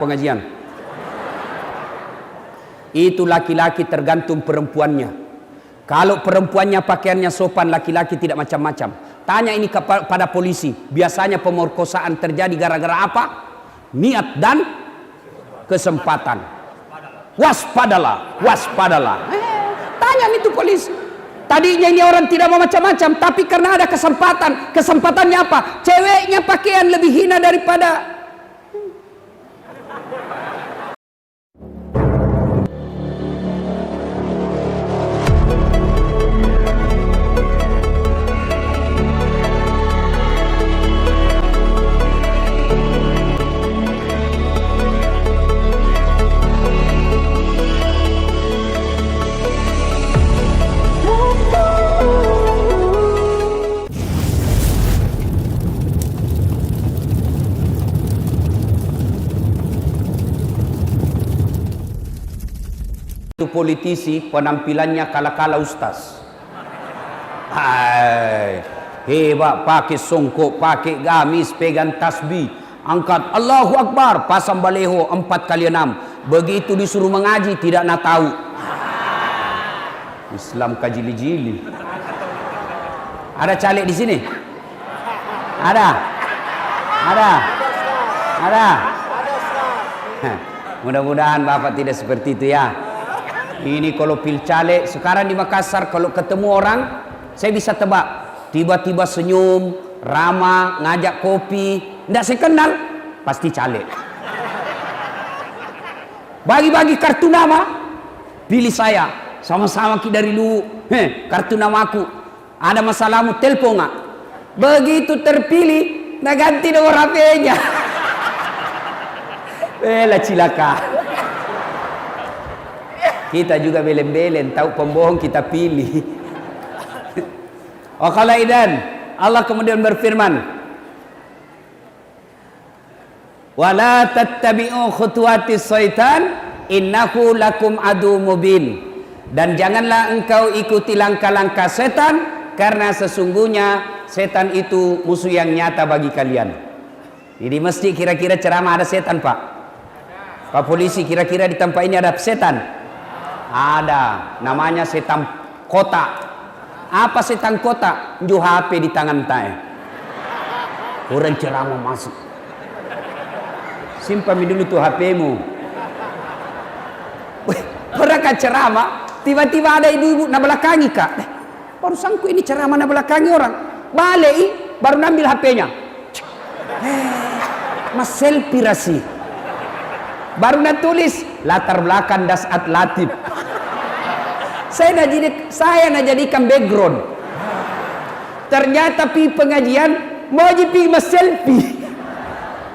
pengajian. Itu laki-laki tergantung perempuannya. Kalau perempuannya pakaiannya sopan, laki-laki tidak macam-macam. Tanya ini kepada polisi. Biasanya pemerkosaan terjadi gara-gara apa? Niat dan kesempatan. Waspadalah, waspadalah. Tanya itu polisi. Tadinya ini orang tidak mau macam-macam, tapi karena ada kesempatan. Kesempatannya apa? Ceweknya pakaian lebih hina daripada politisi penampilannya kala-kala ustaz. Hai, hebat, pakai songkok, pakai gamis, pegang tasbih, angkat Allahu Akbar, pasang baleho 4x6. Begitu disuruh mengaji tidak nak tahu. Islam kajili-jili. Ada caleg di sini? Ada? Ada? Ada? Mudah-mudahan Bapak tidak seperti itu ya. Ini kalau pil caleg sekarang di Makassar, kalau ketemu orang saya bisa tebak, tiba-tiba senyum, ramah, ngajak kopi, tidak saya kenal, pasti caleg. Bagi-bagi kartu nama, pilih saya, sama-sama dari dulu, kartu nama aku, ada masalahmu telepon nggak? Begitu terpilih, nah ganti nomor HP-nya. Lah cilaka. Kita juga belen-belen, tahu pembohong kita pilih. Waqala idan, Allah kemudian berfirman, wala tattabi'u khutuwatis syaitan innahu lakum adu mubin. Dan janganlah engkau ikuti langkah-langkah setan, karena sesungguhnya setan itu musuh yang nyata bagi kalian. Jadi mesti kira-kira ceramah ada setan, Pak? Pak polisi, kira-kira di tempat ini ada setan? Ada, namanya setan kota. Apa setan kota? Ju HP di tangan tay. Orang ceramah masuk. Simpan dulu tuh HP-mu. Mereka ceramah, tiba-tiba ada ibu-ibu na belakangi kak. Barusanku ini ceramah na belakangi orang. Balik, baru ambil HP-nya. Mas selfie rasi. Baru nak tulis latar belakang dasat latif. Saya nak jadikan background. Ternyata pi pengajian mau pi mas selfie.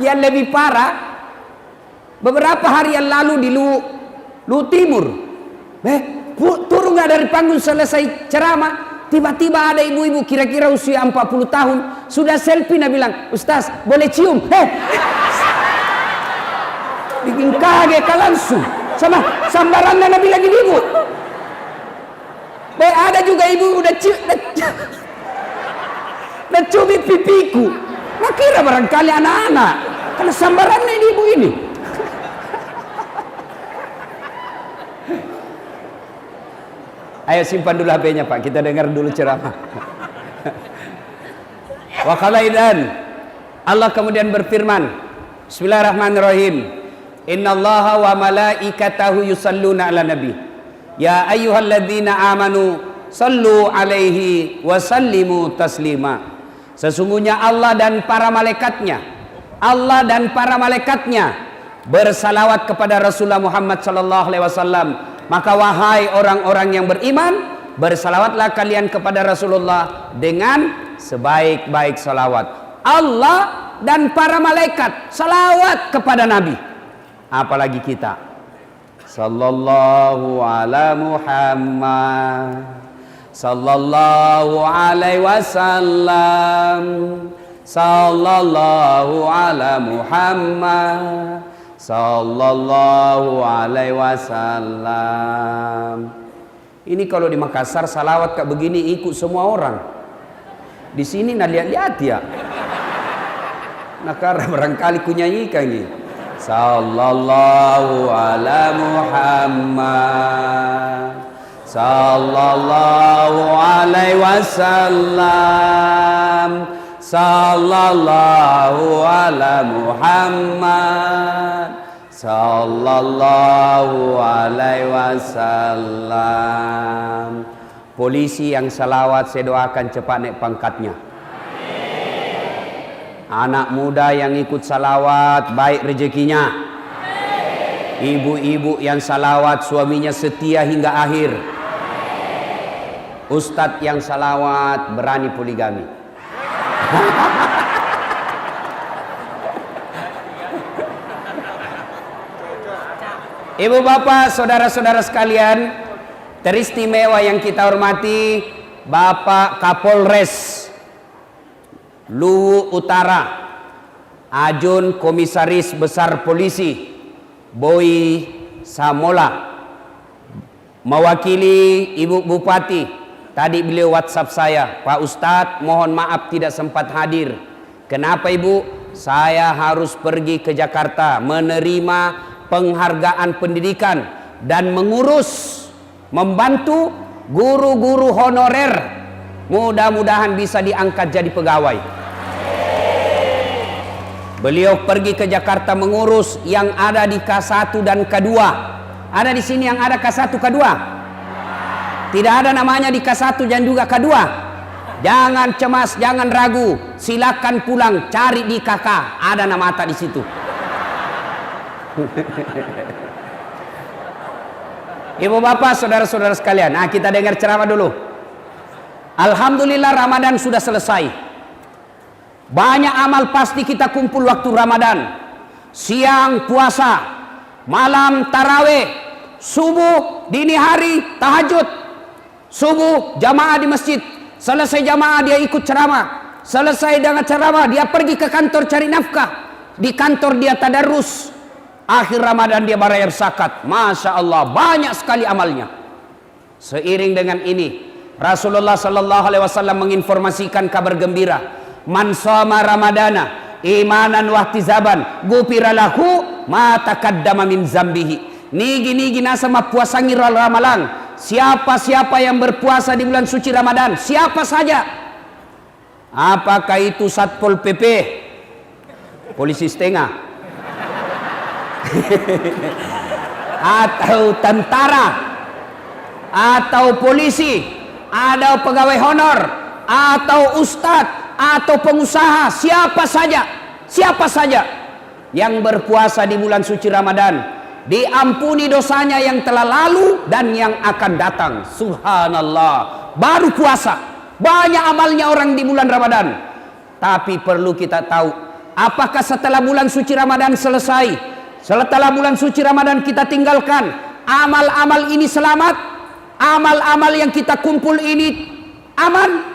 Yang lebih parah, beberapa hari yang lalu di Lu Timur, turun nggak dari panggung selesai ceramah, tiba-tiba ada ibu-ibu kira-kira usia 40 tahun sudah selfie, nak bilang, Ustaz boleh cium? Bikin kaget langsung sama sambaran nak bilang ibu. Ada juga ibu udah cubit pipiku. Nah kira barangkali anak-anak, karena sambarannya ibu ini. Ayo simpan dulu HP-nya Pak, kita dengar dulu ceramah. Wa qala idan, Allah kemudian berfirman, Bismillahirrahmanirrahim. Innallaha wa malaikatahu yusalluna ala nabi. Ya ayyuhalladzina amanu sallu alaihi wa sallimu taslima. Sesungguhnya Allah dan para malaikatnya bersalawat kepada Rasulullah Muhammad sallallahu alaihi wasallam. Maka wahai orang-orang yang beriman, bersalawatlah kalian kepada Rasulullah dengan sebaik-baik salawat. Allah dan para malaikat salawat kepada Nabi. Apalagi kita. Sallallahu ala Muhammad, sallallahu alaihi wasallam, sallallahu ala Muhammad, sallallahu alaihi wasallam. Ini kalau di Makassar salawat kayak begini ikut semua orang. Di sini nak lihat-lihat ya. Nah karena barangkali kunyanyikan ini. Sallallahu ala Muhammad. Sallallahu alaihi wasallam. Sallallahu ala Muhammad. Sallallahu alaihi wasallam. Polisi yang salawat saya doakan cepat naik pangkatnya. Anak muda yang ikut salawat baik rezekinya. Ibu-ibu yang salawat suaminya setia hingga akhir. Ustadz yang salawat berani poligami. Ibu bapak, saudara-saudara sekalian, teristimewa yang kita hormati Bapak Kapolres Luwu Utara, Ajun Komisaris Besar Polisi Boy Samola, mewakili Ibu Bupati. Tadi beliau WhatsApp saya, Pak Ustadz mohon maaf tidak sempat hadir. Kenapa Ibu? Saya harus pergi ke Jakarta menerima penghargaan pendidikan dan mengurus, membantu guru-guru honorer. Mudah-mudahan bisa diangkat jadi pegawai. Beliau pergi ke Jakarta mengurus yang ada di K1 dan K2. Ada di sini yang ada K1, K2? Tidak ada namanya di K1 dan juga K2. Jangan cemas, jangan ragu. Silakan pulang, cari di KK. Ada nama Atta di situ. Ibu bapak, saudara-saudara sekalian. Nah, kita dengar ceramah dulu. Alhamdulillah Ramadan sudah selesai. Banyak amal pasti kita kumpul waktu Ramadan. Siang puasa, malam taraweh, subuh dini hari tahajud. Subuh jamaah di masjid, selesai jamaah dia ikut ceramah, selesai dengan ceramah dia pergi ke kantor cari nafkah, di kantor dia tadarus, akhir Ramadan dia bayar zakat. Masya Allah, banyak sekali amalnya. Seiring dengan ini Rasulullah Sallallahu Alaihi Wasallam menginformasikan kabar gembira, man shoma ramadana imanan wahtizaban gufira lahu ma taqaddama min zambihi. Nigi nasa mapuasangi ramalang. Siapa-siapa yang berpuasa di bulan suci Ramadan, siapa saja, apakah itu Satpol PP, polisi setengah, atau tentara, atau polisi, ada pegawai honor, atau ustadz, atau pengusaha, siapa saja yang berpuasa di bulan suci Ramadan, diampuni dosanya yang telah lalu dan yang akan datang. Subhanallah, baru puasa banyak amalnya orang di bulan Ramadan. Tapi perlu kita tahu, apakah setelah bulan suci Ramadan selesai, setelah bulan suci Ramadan kita tinggalkan, amal-amal ini selamat, amal-amal yang kita kumpul ini aman?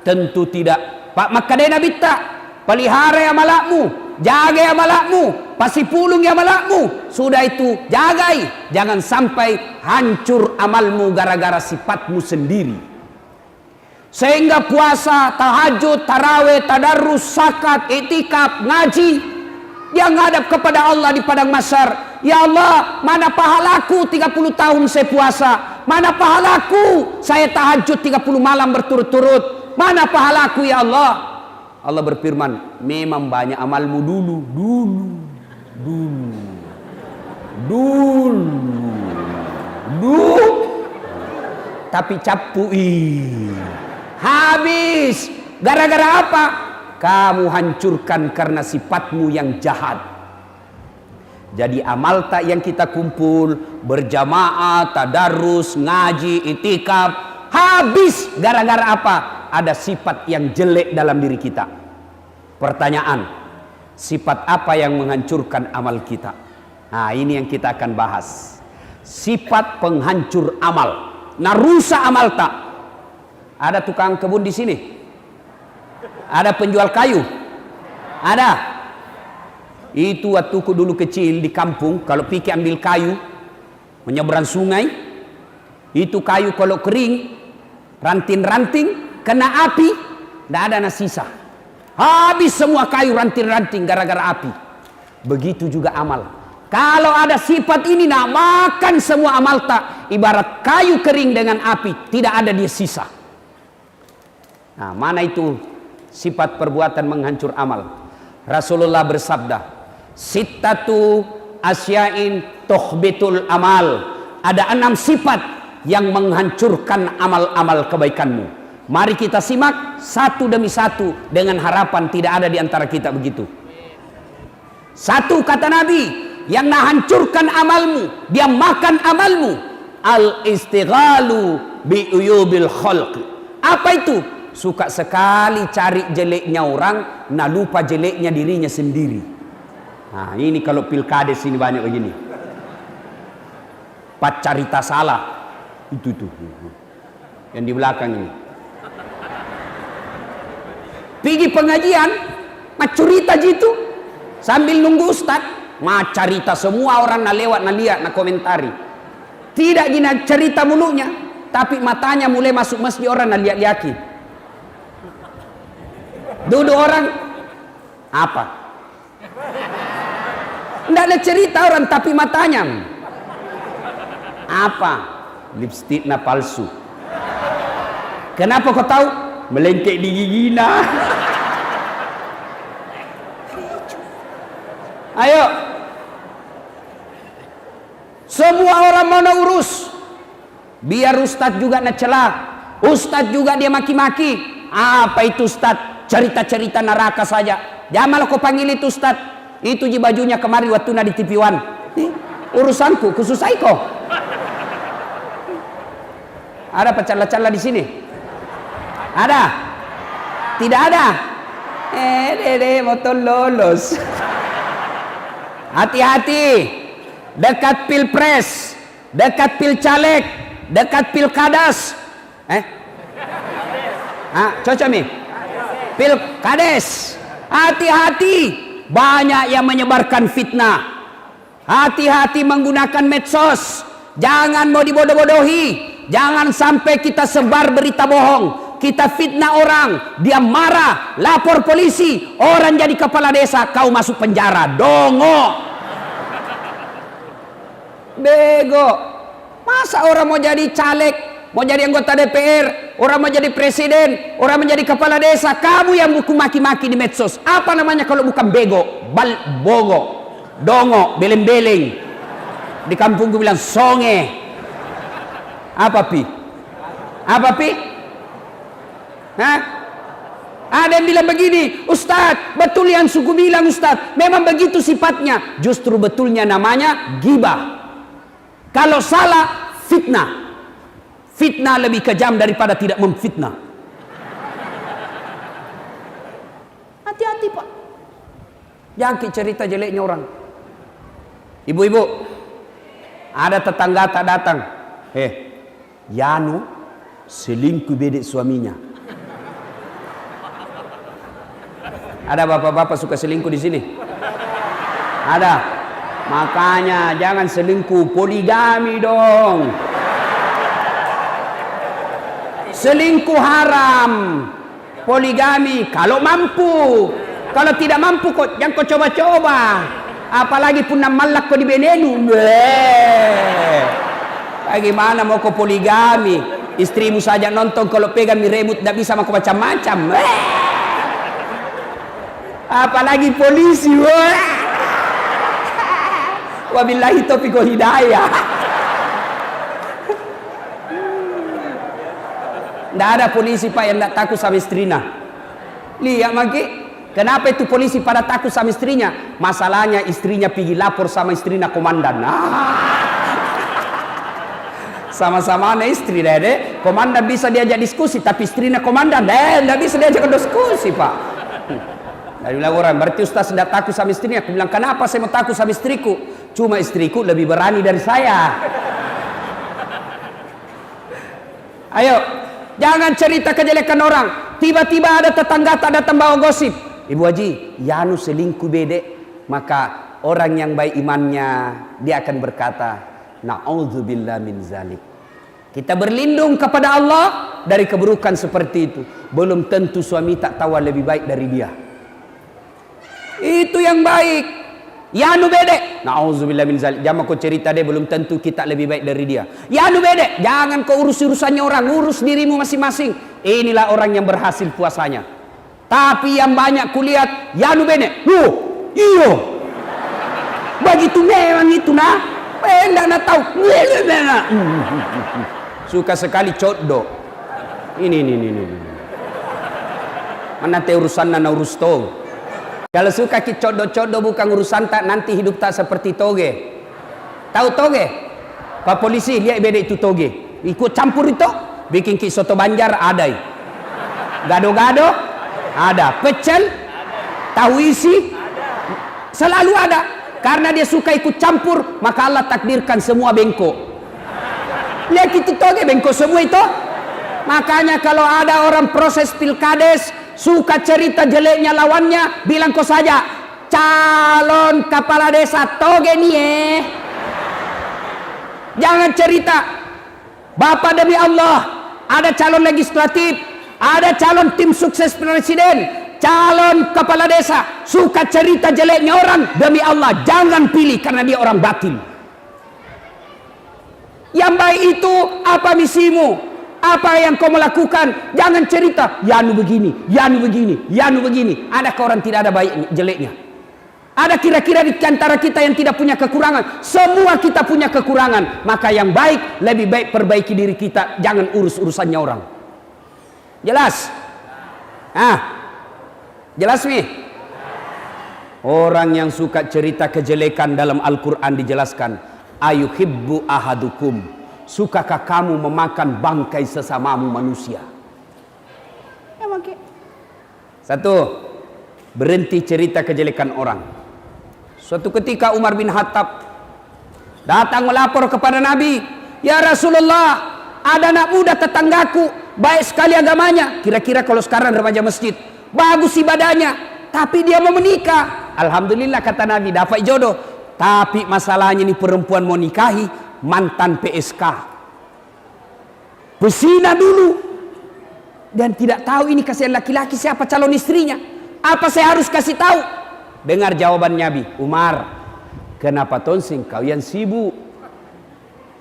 Tentu tidak. Pak Makadena Bitta, pelihara amalakmu, jaga amalakmu, pasti pulung amalakmu. Sudah itu jagai, jangan sampai hancur amalmu gara-gara sifatmu sendiri. Sehingga puasa, tahajud, taraweh, tadarus, zakat, itikaf, ngaji, dia ngadap kepada Allah di padang mahsyar. Ya Allah, mana pahalaku 30 tahun saya puasa? Mana pahalaku saya tahajud 30 malam berturut-turut? Mana pahalaku ya Allah? Allah berfirman, memang banyak amalmu dulu. Tapi capui. Habis. Gara-gara apa? Kamu hancurkan karena sifatmu yang jahat. Jadi amal tak yang kita kumpul, berjamaah, tadarus, ngaji, itikaf, habis gara-gara apa? Ada sifat yang jelek dalam diri kita. Pertanyaan, sifat apa yang menghancurkan amal kita? Nah, ini yang kita akan bahas. Sifat penghancur amal. Nah, rusak amal tak? Ada tukang kebun di sini? Ada penjual kayu? Ada. Itu waktu dulu kecil di kampung, kalau pergi ambil kayu menyeberang sungai, itu kayu kalau kering, ranting-ranting, kena api, tidak ada sisa. Habis semua kayu ranting-ranting gara-gara api. Begitu juga amal. Kalau ada sifat ini, nak makan semua amal tak. Ibarat kayu kering dengan api, tidak ada dia sisa. Nah, mana itu sifat perbuatan menghancur amal? Rasulullah bersabda, sittatu asya'in tuhbitul amal. Ada 6 sifat yang menghancurkan amal-amal kebaikanmu. Mari kita simak satu demi satu dengan harapan tidak ada di antara kita begitu. Satu, kata Nabi, yang menghancurkan amalmu, dia makan amalmu, al-istighalu bi uyubil khalq. Apa itu? Suka sekali cari jeleknya orang, nah lupa jeleknya dirinya sendiri. Nah, ini kalau pilkades ini banyak begini. Pacarita salah. Itu tuh. Yang di belakang ini. Pergi pengajian, macurita gitu. Sambil nunggu ustad, macarita semua orang na lewat na lihat na komentari. Tidak gina cerita mulutnya, tapi matanya mulai masuk masjid orang na lihat-liaki. Duduk orang apa? Tidak ada cerita orang, tapi matanya apa? Lipstick na palsu. Kenapa kau tahu? Melengkek di gigina. Ayo, semua orang mau urus. Biar ustadz juga nak celah, ustadz juga dia maki-maki. Apa itu ustadz? Cerita-cerita neraka saja. Jangan malah kau panggil itu ustadz. Itu je bajunya kemarin waktu na di TV One. Urusanku, khusus Aiko. Ada pecala-cala di sini? Ada? Tidak ada? Dede motor lolos. Hati-hati. Dekat pilpres, dekat pilcaleg, dekat pilkadas. Cocok nih. Pilkades. Hati-hati. Banyak yang menyebarkan fitnah. Hati-hati menggunakan medsos. Jangan mau dibodoh-bodohi. Jangan sampai kita sebar berita bohong. Kita fitnah orang. Dia marah. Lapor polisi. Orang jadi kepala desa. Kau masuk penjara. Dongo. Bego. Masa orang mau jadi caleg, mau jadi anggota DPR, orang mau jadi presiden, orang menjadi kepala desa, kamu yang buku maki-maki di medsos. Apa namanya kalau bukan bego? Bogo, dongo, beleng-beleng. Di kampung gue bilang songe. Apa pi? Apa pi? Hah? Ada yang bilang begini, Ustadz, betul yang suku bilang Ustadz, memang begitu sifatnya. Justru betulnya namanya gibah. Kalau salah, fitnah. Fitnah lebih kejam daripada tidak memfitnah. Hati-hati pak. Jangan cerita jeleknya orang. Ibu-ibu, ada tetangga tak datang. Yanu selingkuh bedek suaminya. Ada bapak-bapak suka selingkuh di sini? Ada. Makanya jangan selingkuh, poligami dong. Selingkuh haram, poligami kalau mampu. Kalau tidak mampu kok jangan kau coba-coba. Apalagi pun malak kau di benenu. Bagaimana mau kau poligami? Istrimu saja nonton kalau pegang remote tidak bisa mau macam-macam. Apalagi polisi. Wabillahi taufiq wal hidayah. Tidak ada polisi pak yang tidak takut sama istrinya. Lihat maki, kenapa itu polisi pada takut sama istrinya? Masalahnya istrinya pergi lapor sama istrinya komandan. Sama-sama istri deh. Komandan bisa diajak diskusi, tapi istrinya komandan tidak bisa diajak diskusi pak. Dari bilang orang, berarti ustaz tidak takut sama istrinya. Aku bilang, kenapa saya mau takut sama istriku? Cuma istriku lebih berani dari saya. Ayo, jangan cerita kejelekan orang. Tiba-tiba ada tetangga tak datang bawa gosip. Ibu Haji, Yanu selingkuh bedek. Maka orang yang baik imannya, dia akan berkata, na'udzubillah min zalik. Kita berlindung kepada Allah dari keburukan seperti itu. Belum tentu suami tak tahu lebih baik dari dia. Itu yang baik. Ya nu bedek. Nauzubillah min zalik. Jangan kau cerita dia, belum tentu kita lebih baik dari dia. Ya nu bedek. Jangan kau urus urusannya orang, urus dirimu masing-masing. Inilah orang yang berhasil puasanya. Tapi yang banyak kulihat, ya nu bedek. Iyo. Begitu memang itu nah. Enggak nak tahu. Suka sekali codok. Ini. Mana te urusan na urus to. Kalau suka ki codok-codok bukan urusan tak, nanti hidup tak seperti toge. Tahu toge? Pak polisi lihat beda itu toge. Ikut campur itu, bikin ki soto Banjar ada. Gado-gado ada. Pecel, tahu isi selalu ada. Karena dia suka ikut campur, maka Allah takdirkan semua bengkok. Lihat itu toge bengkok semua itu. Makanya kalau ada orang proses pilkades suka cerita jeleknya lawannya, bilang kau saja, calon kepala desa toge nih. Jangan cerita. Bapak demi Allah, ada calon legislatif, ada calon tim sukses presiden, calon kepala desa, suka cerita jeleknya orang, demi Allah jangan pilih karena dia orang batil. Yang baik itu apa misimu? Apa yang kau melakukan? Jangan cerita, ya nu begini, ya nu begini, ya nu begini. Adakah orang tidak ada baik jeleknya? Ada kira-kira di antara kita yang tidak punya kekurangan? Semua kita punya kekurangan. Maka yang baik, lebih baik perbaiki diri kita. Jangan urus urusannya orang. Jelas? Jelas nih? Orang yang suka cerita kejelekan dalam Al-Quran dijelaskan, ayuhibbu ahadukum, sukakah kamu memakan bangkai sesamamu manusia? Satu, berhenti cerita kejelekan orang. Suatu ketika Umar bin Khattab datang melapor kepada Nabi, ya Rasulullah, ada anak muda tetanggaku, baik sekali agamanya, kira-kira kalau sekarang remaja masjid, bagus ibadahnya, tapi dia mau menikah. Alhamdulillah kata Nabi, dapat jodoh. Tapi masalahnya ini perempuan mau nikahi mantan PSK, pesina dulu, dan tidak tahu ini kasihan laki-laki siapa calon istrinya. Apa saya harus kasih tahu? Dengar jawaban Nabi, Umar, kenapa tonsing kau yang sibuk?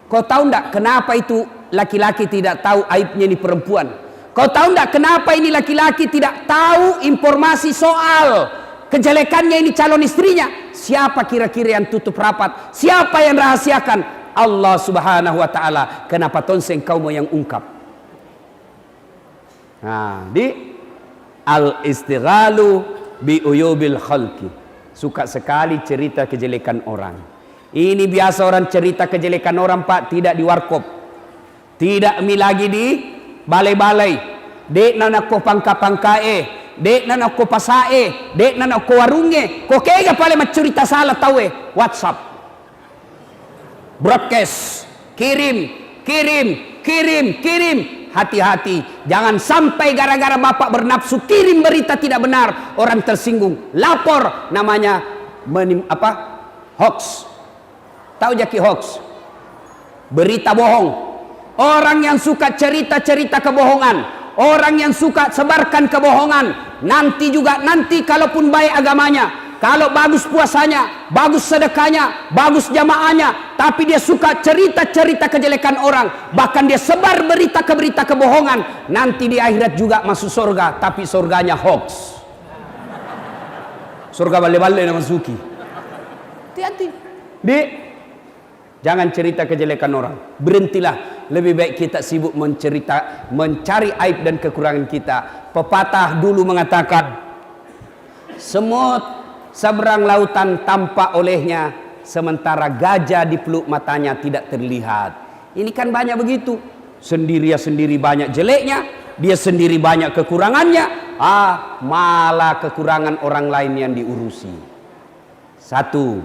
Kau tahu enggak kenapa itu laki-laki tidak tahu aibnya ini perempuan? Kau tahu enggak kenapa ini laki-laki tidak tahu informasi soal kejelekannya ini calon istrinya? Siapa kira-kira yang tutup rapat? Siapa yang rahasiakan? Allah subhanahu wa ta'ala. Kenapa tonseng kau mau yang ungkap? Nah, di al-istighalu bi uyubil khalqi, suka sekali cerita kejelekan orang. Ini biasa orang cerita kejelekan orang, Pak, tidak di warkop, tidak lagi di balai-balai, dek nana ko pangka-pangkae, dek nana ko pasae, dek nana ko warunge, ko kega pale macerita salah tawe WhatsApp, broadcast, kirim. Hati-hati, jangan sampai gara-gara bapak bernafsu kirim berita tidak benar, orang tersinggung, lapor, namanya hoax. Tahu jaki hoax? Berita bohong. Orang yang suka cerita-cerita kebohongan, orang yang suka sebarkan kebohongan, nanti kalaupun baik agamanya, kalau bagus puasanya, bagus sedekahnya, bagus jamaahnya, tapi dia suka cerita-cerita kejelekan orang, bahkan dia sebar berita kebohongan, nanti di akhirat juga masuk surga, tapi surganya hoax. Surga bale-bale nama Suki. Hati-hati. Jangan cerita kejelekan orang. Berhentilah. Lebih baik kita sibuk mencari aib dan kekurangan kita. Pepatah dulu mengatakan, semut seberang lautan tampak olehnya, sementara gajah di peluk matanya tidak terlihat. Ini kan banyak begitu. Sendiri banyak jeleknya, dia sendiri banyak kekurangannya, malah kekurangan orang lain yang diurusi. Satu,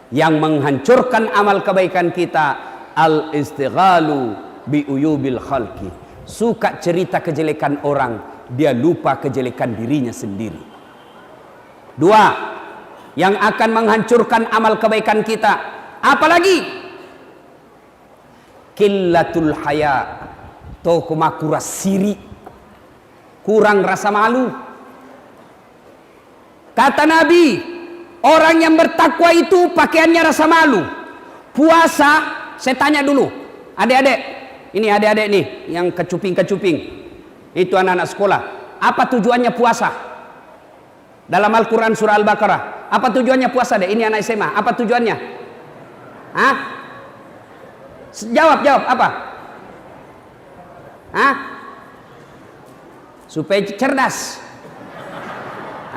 yang menghancurkan amal kebaikan kita, al-istighalu bi uyubil khalqi. Suka cerita kejelekan orang, dia lupa kejelekan dirinya sendiri. Dua, yang akan menghancurkan amal kebaikan kita, apalagi qillatul haya, kurang siri, kurang rasa malu. Kata Nabi, Orang yang bertakwa itu pakaiannya rasa malu. Puasa, saya tanya dulu, adik-adik, ini adik-adik nih yang kecuping-kecuping, itu anak-anak sekolah. Apa tujuannya puasa? Dalam Al-Quran surah Al-Baqarah, apa tujuannya puasa deh? Ini anak SMA, apa tujuannya? Hah? Jawab, apa? Hah? Supaya cerdas.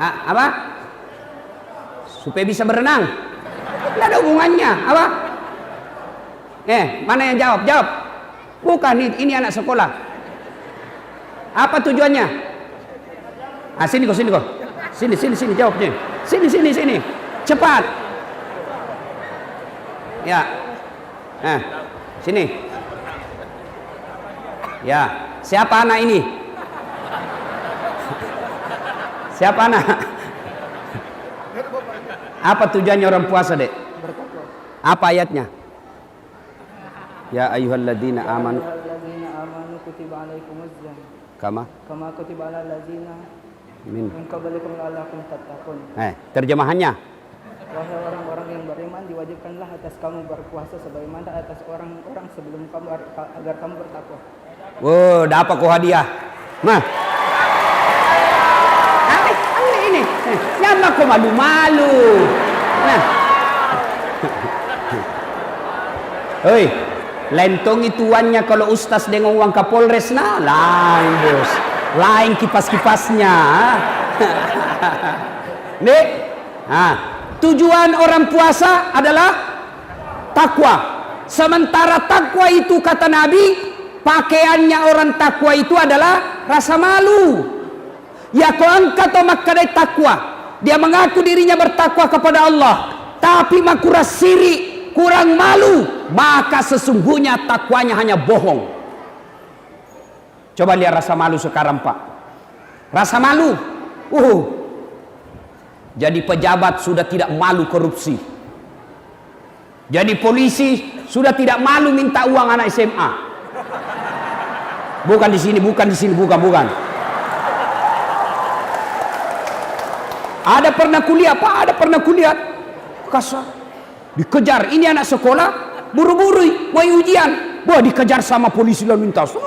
Apa? Supaya bisa berenang. Tidak ada hubungannya. Apa? Mana yang jawab? Jawab. Bukan, ini anak sekolah. Apa tujuannya? Sini kok. Sini jawabnya. Sini. Cepat. Ya. Sini. Ya. Siapa anak ini? Siapa anak? Apa tujuannya orang puasa, Dek? Apa ayatnya? Ya ayyuhalladzina amanu kutiba alaikumuz syiyam kama kutiba alal ladzina min qablikum la'allakum tattaqun. Terjemahannya. Wahai orang-orang yang beriman, diwajibkanlah atas kamu berpuasa sebagaimana atas orang-orang sebelum kamu agar kamu bertakwa. Dapat kau hadiah. Ini. Jangan kau malu-malu. Hei, lentong ituannya kalau ustaz dengan uang Kapolres lain bos, lain kipas-kipasnya. Nih, tujuan orang puasa adalah takwa. Sementara takwa itu kata Nabi, pakaiannya orang takwa itu adalah rasa malu. Ya kau angkat maka dari takwa. Dia mengaku dirinya bertakwa kepada Allah, tapi makurah siri, kurang malu, maka sesungguhnya takwanya hanya bohong. Coba lihat rasa malu sekarang, Pak. Rasa malu. Jadi pejabat sudah tidak malu korupsi. Jadi polisi sudah tidak malu minta uang anak SMA. Bukan di sini, bukan. Ada pernah kuliah, Pak, kasar. Dikejar, ini anak sekolah, buru-buru mau ujian. Dikejar sama polisi lalu lintas.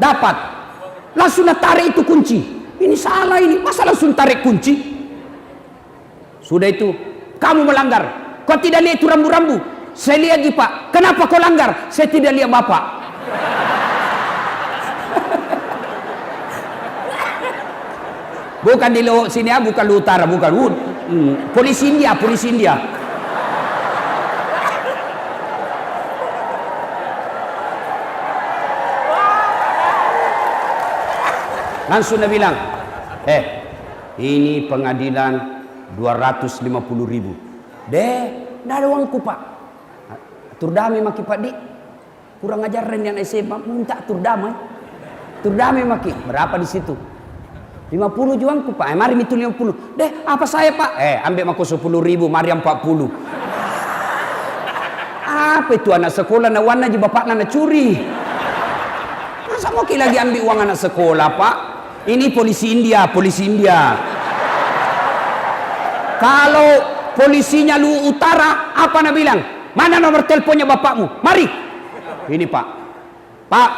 Dapat. Langsung tarik itu kunci. Ini salah ini, masa langsung tarik kunci? Sudah itu, kamu melanggar. Kau tidak lihat itu rambu-rambu? Saya lihat Pak. Kenapa kau langgar? Saya tidak lihat Bapak. Bukan di sini, bukan di utara, bukan. Polisi India. Langsung dia bilang, ini pengadilan 250.000. Dah ada uangku, Pak. Turdamai maki Pak Dik. Kurang ajar yang SMA minta turdamai. Turdamai maki. Berapa di situ? 50 juangku, Pak. Mari itu 50. Apa saya, Pak? Ambil aku 10.000, mari 40. Apa itu anak sekolah na warna je bapak na curi? Masa mau lagi ambil uang anak sekolah, Pak? Ini polisi India. Kalau polisinya lu utara, apa nak bilang? Mana nomor teleponnya bapakmu? Mari. Ini, Pak. Pak,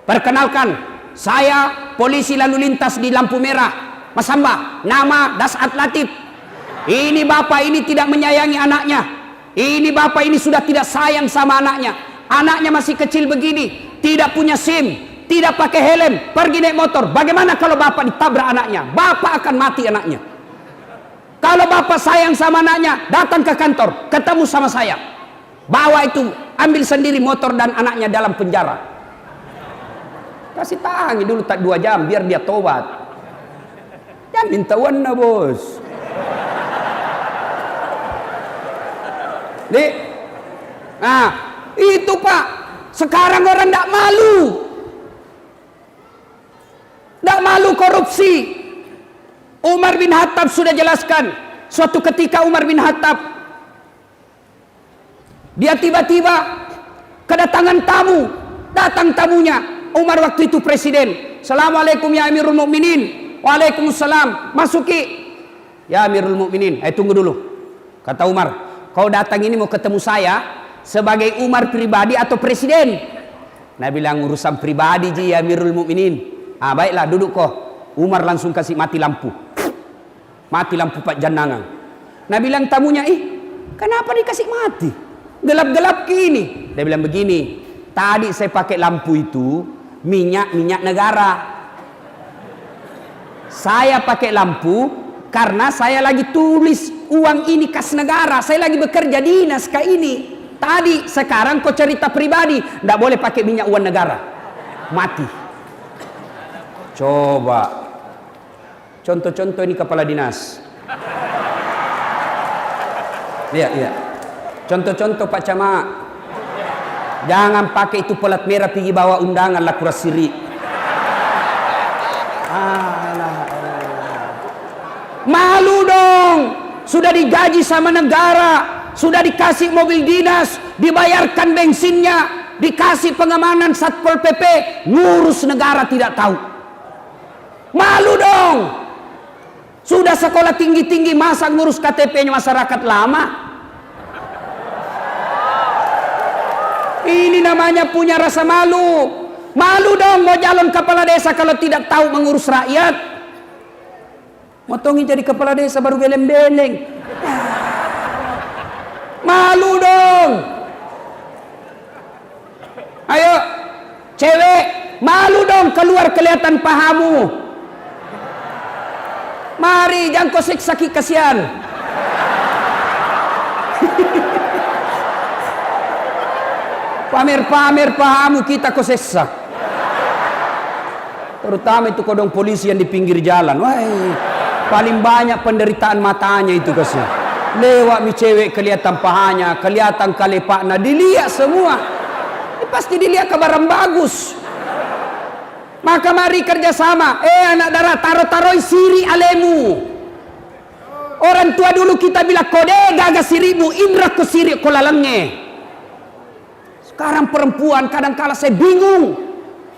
perkenalkan. Saya polisi lalu lintas di lampu merah, Mas Hamba, nama Dasat Latif. Ini bapak ini tidak menyayangi anaknya. Ini bapak ini sudah tidak sayang sama anaknya. Anaknya masih kecil begini, tidak punya SIM, tidak pakai helm, pergi naik motor. Bagaimana kalau bapak ditabrak anaknya? Bapak akan mati anaknya. Kalau bapak sayang sama anaknya, datang ke kantor, ketemu sama saya. Bawa itu, ambil sendiri motor dan anaknya dalam penjara. Kasih tangi dulu 2 jam biar dia tobat. Jangan minta warna, bos. Itu Pak. Sekarang orang tidak malu. Tidak malu korupsi. Umar bin Khattab sudah jelaskan. Suatu ketika Umar bin Khattab, dia tiba-tiba kedatangan tamu. Datang tamunya. Umar waktu itu presiden. Assalamualaikum ya Amirul Mukminin. Waalaikumsalam. Masuki. Ya Amirul Mukminin, tunggu dulu. Kata Umar, kau datang ini mau ketemu saya sebagai Umar pribadi atau presiden? Nabi bilang urusan pribadi ji ya Amirul Mukminin. Baiklah duduk kau. Umar langsung kasih mati lampu. Mati lampu Pak Janangan. Nabi bilang tamunya, kenapa dikasih mati? Gelap-gelap gini. Dia bilang begini, tadi saya pakai lampu itu minyak negara. Saya pakai lampu karena saya lagi tulis uang ini kas negara. Saya lagi bekerja dinas kayak ini. Tadi, sekarang kau cerita pribadi. Tidak boleh pakai minyak uang negara. Mati. Coba. Contoh-contoh ini kepala dinas. Lihat. Contoh-contoh Pak Camat. Jangan pakai itu pelat merah pergi bawa undangan lah kurasiri. Malu dong. Sudah digaji sama negara, sudah dikasih mobil dinas, dibayarkan bensinnya, dikasih pengamanan Satpol PP, ngurus negara tidak tahu. Malu dong. Sudah sekolah tinggi-tinggi, masa ngurus KTP-nya masyarakat lama? Ini namanya punya rasa malu. Malu dong mau calon kepala desa kalau tidak tahu mengurus rakyat. Motongi jadi kepala desa baru beleng-beleng. Malu dong. Ayo cewek, malu dong keluar kelihatan pahamu. Mari jangan kau siksa kasihan. Pamer-pamer pahamu kita kau siksa. Terutama itu kodong polisi yang di pinggir jalan. Wah, paling banyak penderitaan matanya itu kasih. Lewat mi cewek kelihatan pahanya, kelihatan kalepakna, dilihat semua. Pasti dilihat kabaran bagus. Maka mari kerjasama. Anak darah, taruh-taruh siri alemu. Orang tua dulu kita bilang kode gaga sirimu, indra ko siri ko lalenge. Sekarang perempuan kadang-kala saya bingung.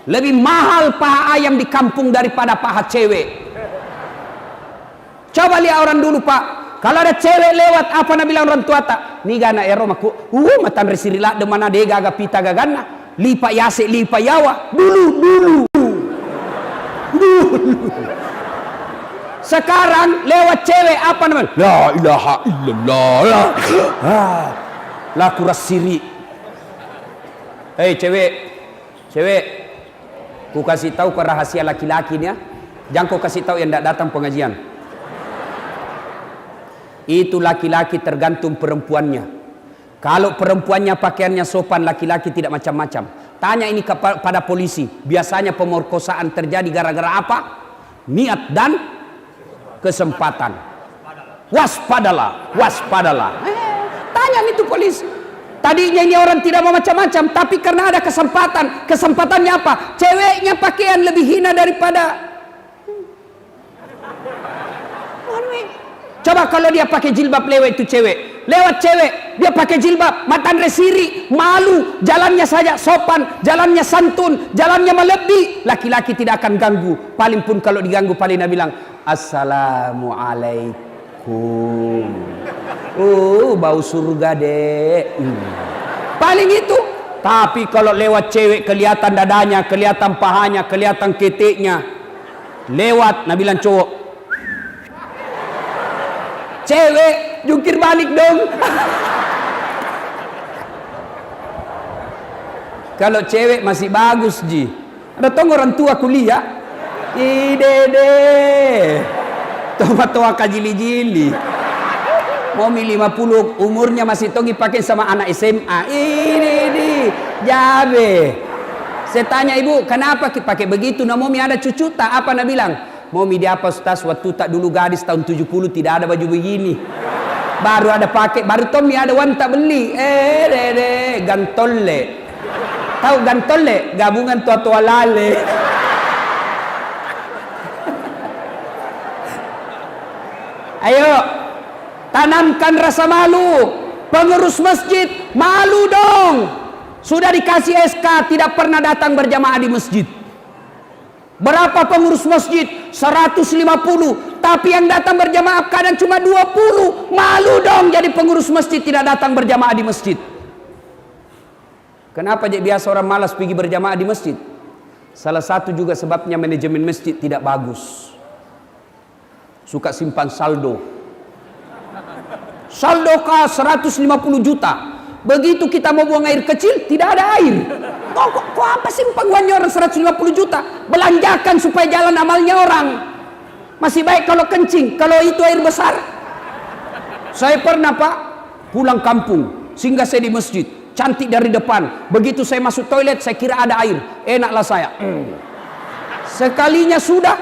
Lebih mahal paha ayam di kampung daripada paha cewek. Coba lihat orang dulu Pak. Kalau ada cewek lewat, apa nak bilang orang tua tak? Ni gana eromaku. Matan resirila de mana de gaga pita gagana. Lipa yase lipa yawa. Dulu. Sekarang lewat cewek apa namanya? La ilaha illallah. La kuras siri. Hei cewek. Ku kasih tahu ke rahasia laki-lakinya. Jangan kau kasih tahu yang tidak datang pengajian. Itu laki-laki tergantung perempuannya. Kalau perempuannya pakaiannya sopan, laki-laki tidak macam-macam. Tanya ini kepada polisi. Biasanya pemerkosaan terjadi gara-gara apa? Niat dan kesempatan. Waspadalah. Tanya itu polisi. Tadinya ini orang tidak mau macam-macam, tapi karena ada kesempatan. Kesempatannya apa? Ceweknya pakaian lebih hina daripada. Coba kalau dia pakai jilbab lewat itu cewek. Lewat cewek, dia pakai jilbab, matan resiri, malu, jalannya saja sopan, jalannya santun, jalannya melebih. Laki-laki tidak akan ganggu. Paling pun kalau diganggu, paling Nabi bilang, Assalamualaikum. Bau surga dek. Paling itu. Tapi kalau lewat cewek kelihatan dadanya, kelihatan pahanya, kelihatan keteknya. Lewat, Nabi bilang cowok. Cewek jungkir balik dong. Kalau cewek masih bagus ji. Ada tong orang tua kuliah. Dede. Tua kajili-jili. Momi 50 umurnya masih tongi pakai sama anak SMA. Ini jabe. Saya tanya ibu, kenapa pakai begitu? Nah momi ada cucu tak? Apa nak bilang? Momi dia apa Ustaz? Waktu tak dulu gadis tahun 70 tidak ada baju begini. Baru ada pakai, baru Tommy ada wan tak beli. Dede, gantolle. Tahu gantolle? Gabungan tua-tua lale. Ayo, tanamkan rasa malu. Pengurus masjid, malu dong. Sudah dikasih SK, tidak pernah datang berjamaah di masjid. Berapa pengurus masjid? 150. Tapi yang datang berjamaah kadang cuma 20. Malu dong jadi pengurus masjid tidak datang berjamaah di masjid. Kenapa jadi biasa orang malas pergi berjamaah di masjid? Salah satu juga sebabnya manajemen masjid tidak bagus. Suka simpan saldo. Saldo kas 150 juta. Begitu kita mau buang air kecil, tidak ada air. Kok apa simpan uangnya orang 150 juta? Belanjakan supaya jalan amalnya orang. Masih baik kalau kencing, kalau itu air besar. Saya pernah Pak, pulang kampung, singgah saya di masjid, cantik dari depan. Begitu saya masuk toilet, saya kira ada air. Enaklah saya. Sekalinya sudah,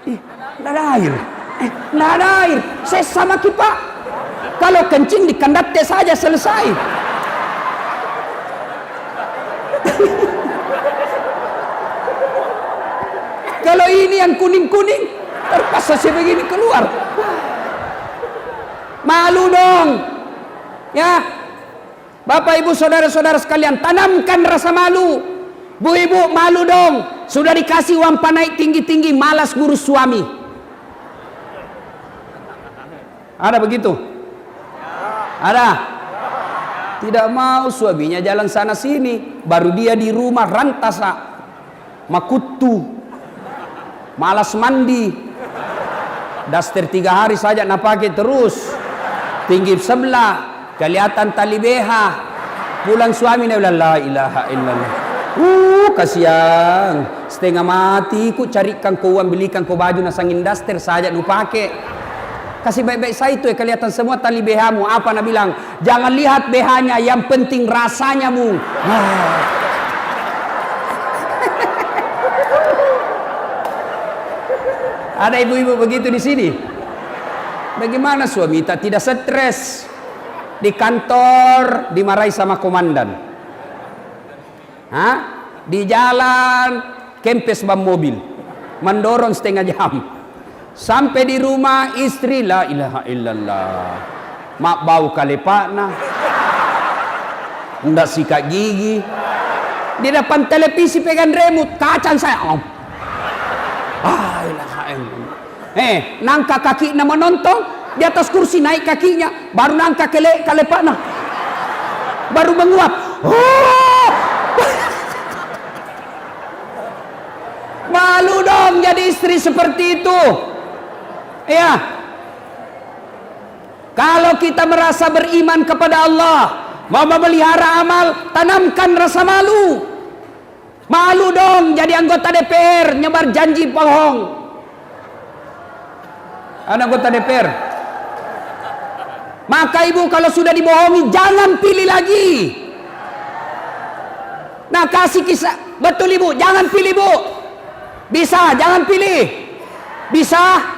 tidak ada air. Tidak ada air. Saya sama Pak, kalau kencing di kandate saja selesai. Kalau ini yang kuning-kuning, terpaksa saya begini keluar. Malu dong. Ya, Bapak Ibu saudara-saudara sekalian, tanamkan rasa malu. Bu Ibu malu dong. Sudah dikasih uang naik tinggi-tinggi, malas ngurus suami. Ada begitu? Ada? Tidak mau suaminya jalan sana sini. Baru dia di rumah rantasa, makutu, malas mandi, daster 3 hari saja nak pakai terus, tinggi sebelah, kelihatan tali BH. Pulang suami dia bilang la ilaha illallah. Kasihan, setengah mati ku carikan kau uang, belikan kau baju nasangin daster saja lu pakai. Kasih baik-baik saya itu ya, kelihatan semua tali BH-mu. Apa nak bilang? Jangan lihat BH-nya, yang penting rasanya mu. Ada ibu-ibu begitu di sini. Bagaimana suami tak tidak stres? Di kantor dimarahi sama komandan. Hah? Di jalan kempes ban mobil, mendorong setengah jam. Sampai di rumah istri la ilaha illallah. Mak bau kalepana. Ndak sikat gigi. Di depan televisi pegang remote, kacang saya. Ilaha illallah. Nangka kaki nama nonton, di atas kursi naik kakinya, baru nangka kalepana. Baru menguap. Malu dong jadi istri seperti itu. Ya, kalau kita merasa beriman kepada Allah, mau memelihara amal, tanamkan rasa malu. Malu dong jadi anggota DPR nyebar janji bohong. Ada anggota DPR. Maka ibu kalau sudah dibohongi jangan pilih lagi. Nah kasih kisah, betul ibu, jangan pilih bu. Bisa, jangan pilih. Bisa.